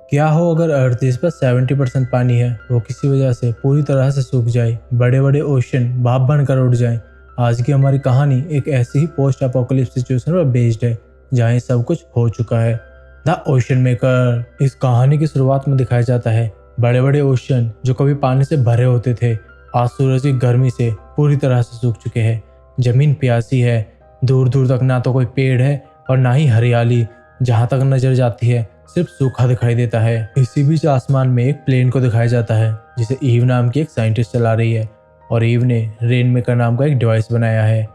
क्या हो अगर अर्थ जिस पर 70% पानी है वो किसी वजह से पूरी तरह से सूख जाए, बड़े बड़े ओशन भाप बनकर उड़ जाएं। आज की हमारी कहानी एक ऐसी ही पोस्ट अपोकलिप्स सिचुएशन पर बेस्ड है जहाँ ये सब कुछ हो चुका है। The ocean maker. इस कहानी की शुरुआत में दिखाया जाता है बड़े बड़े ओशन जो कभी पानी से भरे होते थे आज सूरज की गर्मी से पूरी तरह से सूख चुके हैं। जमीन प्यासी है, दूर दूर तक ना तो कोई पेड़ है और ना ही हरियाली। जहाँ तक नजर जाती है सिर्फ सूखा दिखाई देता है। इसी बीच आसमान में एक प्लेन को दिखाया जाता है जिसे ईव नाम की एक साइंटिस्ट चला रही है और ईव ने रेन मेकर नाम का एक डिवाइस बनाया है।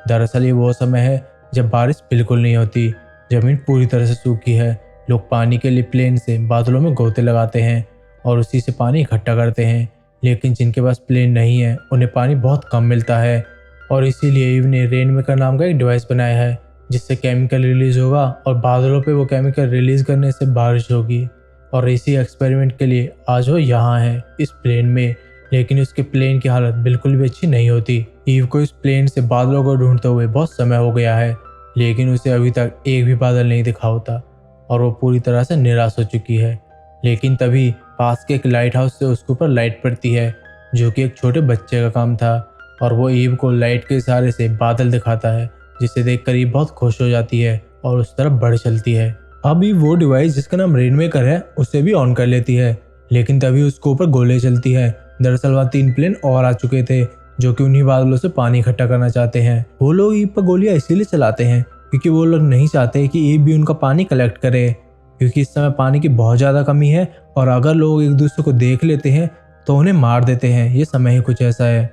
दरअसल ये वो समय है जब बारिश बिल्कुल नहीं होती, जमीन पूरी तरह से सूखी है। लोग पानी के लिए प्लेन से बादलों में गोते लगाते हैं और उसी से पानी इकट्ठा करते हैं, लेकिन जिनके पास प्लेन नहीं है उन्हें पानी बहुत कम मिलता है और इसीलिए ईव ने रेन मेकर नाम का एक डिवाइस बनाया है जिससे केमिकल रिलीज होगा और बादलों पे वो केमिकल रिलीज करने से बारिश होगी। और इसी एक्सपेरिमेंट के लिए आज वो यहाँ है इस प्लेन में, लेकिन उसके प्लेन की हालत बिल्कुल भी अच्छी नहीं होती। ईव को इस प्लेन से बादलों को ढूंढते हुए बहुत समय हो गया है, लेकिन उसे अभी तक एक भी बादल नहीं दिखा होता और वो पूरी तरह से निराश हो चुकी है। लेकिन तभी पास के एक लाइट हाउस से उसके ऊपर लाइट पड़ती है जो कि एक छोटे बच्चे का काम था और वो ईव को लाइट के इशारे से बादल दिखाता है, जिसे देखकर ईव बहुत खुश हो जाती है और उस तरफ बढ़ चलती है। अभी वो डिवाइस जिसका नाम रेन मेकर है उसे भी ऑन कर लेती है, लेकिन तभी उसके ऊपर गोले चलती है। दरअसल वहाँ 3 प्लेन और आ चुके थे जो कि उन्हीं बादलों से पानी इकट्ठा करना चाहते हैं। वो लोग ईव पर गोलियां इसीलिए चलाते हैं क्योंकि वो लोग नहीं चाहते कि ईव भी उनका पानी कलेक्ट करे, क्योंकि इस समय पानी की बहुत ज़्यादा कमी है और अगर लोग एक दूसरे को देख लेते हैं तो उन्हें मार देते हैं। ये समय ही कुछ ऐसा है।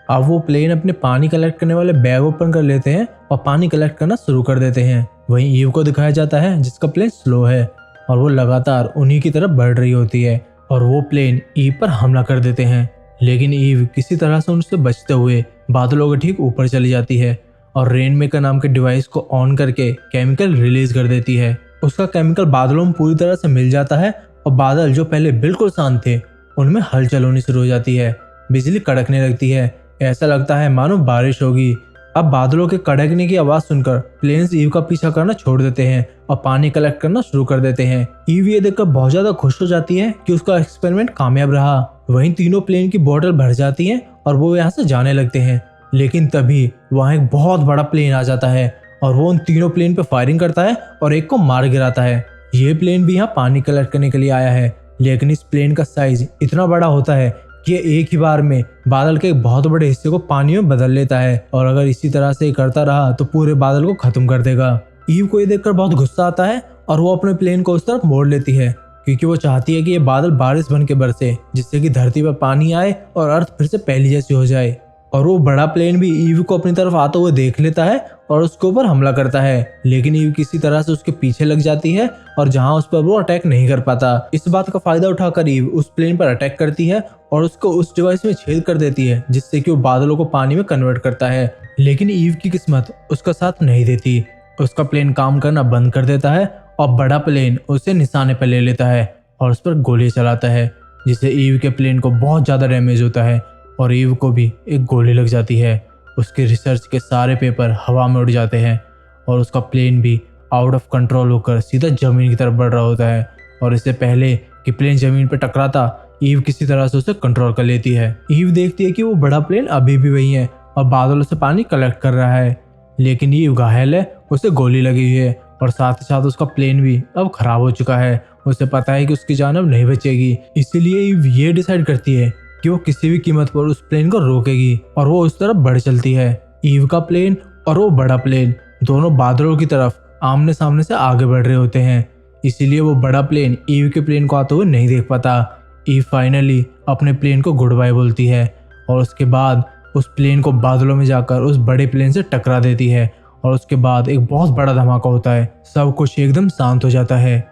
अब वो प्लेन अपने पानी कलेक्ट करने वाले बैग ओपन कर लेते हैं और पानी कलेक्ट करना शुरू कर देते हैं। वहीं ईव को दिखाया जाता है जिसका प्लेन स्लो है और वो लगातार उन्हीं की तरफ बढ़ रही होती है और वो प्लेन ईव पर हमला कर देते हैं, लेकिन ईव किसी तरह से उनसे बचते हुए बादलों के ठीक ऊपर चली जाती है और रेन मेकर नाम के डिवाइस को ऑन करके केमिकल रिलीज कर देती है। उसका केमिकल बादलों में पूरी तरह से मिल जाता है और बादल जो पहले बिल्कुल शांत थे उनमें हलचल होनी शुरू हो जाती है। बिजली कड़कने लगती है, ऐसा लगता है मानो बारिश होगी। अब बादलों के कड़कने की आवाज सुनकर प्लेन्स ईव का पीछा करना छोड़ देते हैं और पानी कलेक्ट करना शुरू कर देते हैं। ईव ये देखकर बहुत ज्यादा खुश हो जाती है कि उसका एक्सपेरिमेंट कामयाब रहा। वहीं तीनों प्लेन की बोतल भर जाती है और वो यहाँ से जाने लगते हैं, लेकिन तभी वहाँ एक बहुत बड़ा प्लेन आ जाता है और वो उन तीनों प्लेन पे फायरिंग करता है और एक को मार गिराता है। ये प्लेन भी यहाँ पानी कलेक्ट करने के लिए आया है, लेकिन इस प्लेन का साइज इतना बड़ा होता है कि ये एक ही बार में बादल के एक बहुत बड़े हिस्से को पानी में बदल लेता है और अगर इसी तरह से करता रहा तो पूरे बादल को खत्म कर देगा। ईव को ये देखकर बहुत गुस्सा आता है और वो अपने प्लेन को उस तरफ मोड़ लेती है क्योंकि वो चाहती है कि ये बादल बारिश बन के बरसे, जिससे कि धरती पर पानी आए और अर्थ फिर से पहली जैसी हो जाए। और वो बड़ा प्लेन भी ईव को अपनी तरफ आते हुए देख लेता है और उसके ऊपर हमला करता है, लेकिन ईव किसी तरह से उसके पीछे लग जाती है और जहां उस पर वो अटैक नहीं कर पाता। इस बात का फायदा उठाकर ईव उस प्लेन पर अटैक करती है और उसको उस डिवाइस में छेद कर देती है, जिससे कि वो बादलों को पानी में कन्वर्ट करता है। लेकिन ईव की किस्मत उसका साथ नहीं देती, उसका प्लेन काम करना बंद कर देता है और बड़ा प्लेन उसे निशाने पर ले लेता है और उस पर गोली चलाता है, जिससे ईव के प्लेन को बहुत ज्यादा डैमेज होता है और ईव को भी एक गोली लग जाती है। उसके रिसर्च के सारे पेपर हवा में उड़ जाते हैं और उसका प्लेन भी आउट ऑफ कंट्रोल होकर सीधा जमीन की तरफ बढ़ रहा होता है और इससे पहले कि प्लेन जमीन पर टकराता ईव किसी तरह से उसे कंट्रोल कर लेती है। ईव देखती है कि वो बड़ा प्लेन अभी भी वही है और बादलों से पानी कलेक्ट कर रहा है, लेकिन ईव घायल है, उसे गोली लगी हुई है और साथ ही साथ उसका प्लेन भी अब खराब हो चुका है। उसे पता है कि उसकी जान अब नहीं बचेगी, इसीलिए ईव ये डिसाइड करती है कि वो किसी भी कीमत पर उस प्लेन को रोकेगी और वो उस तरफ बढ़ चलती है। ईव का प्लेन और वो बड़ा प्लेन दोनों बादलों की तरफ आमने सामने से आगे बढ़ रहे होते हैं, इसीलिए वो बड़ा प्लेन ईव के प्लेन को आते हुए नहीं देख पाता। ईव फाइनली अपने प्लेन को गुड बाय बोलती है और उसके बाद उस प्लेन को बादलों में जाकर उस बड़े प्लेन से टकरा देती है और उसके बाद एक बहुत बड़ा धमाका होता है। सब कुछ एकदम शांत हो जाता है।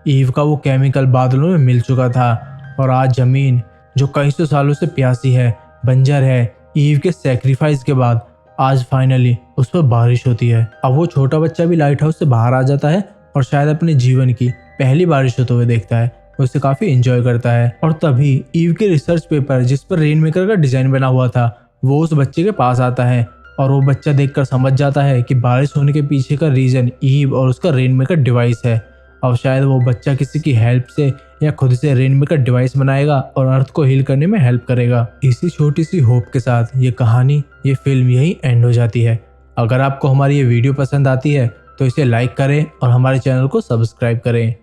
ईव का वो केमिकल बादलों में मिल चुका था और आज जमीन जो कई सौ सालों से प्यासी है, बंजर है, ईव के सेक्रीफाइस के बाद आज फाइनली उस पर बारिश होती है। अब वो छोटा बच्चा भी लाइट हाउस से बाहर आ जाता है और शायद अपने जीवन की पहली बारिश होते हुए देखता है, उसे काफी एंजॉय करता है। और तभी ईव के रिसर्च पेपर जिस पर रेन मेकर का डिजाइन बना हुआ था वो उस बच्चे के पास आता है और वो बच्चा देखकर समझ जाता है कि बारिश होने के पीछे का रीजन ईव और उसका रेन मेकर डिवाइस है। अब शायद वो बच्चा किसी की हेल्प से या खुद से रेनमेकर डिवाइस बनाएगा और अर्थ को हील करने में हेल्प करेगा। इसी छोटी सी होप के साथ ये कहानी, ये फिल्म यही एंड हो जाती है। अगर आपको हमारी ये वीडियो पसंद आती है तो इसे लाइक करें और हमारे चैनल को सब्सक्राइब करें।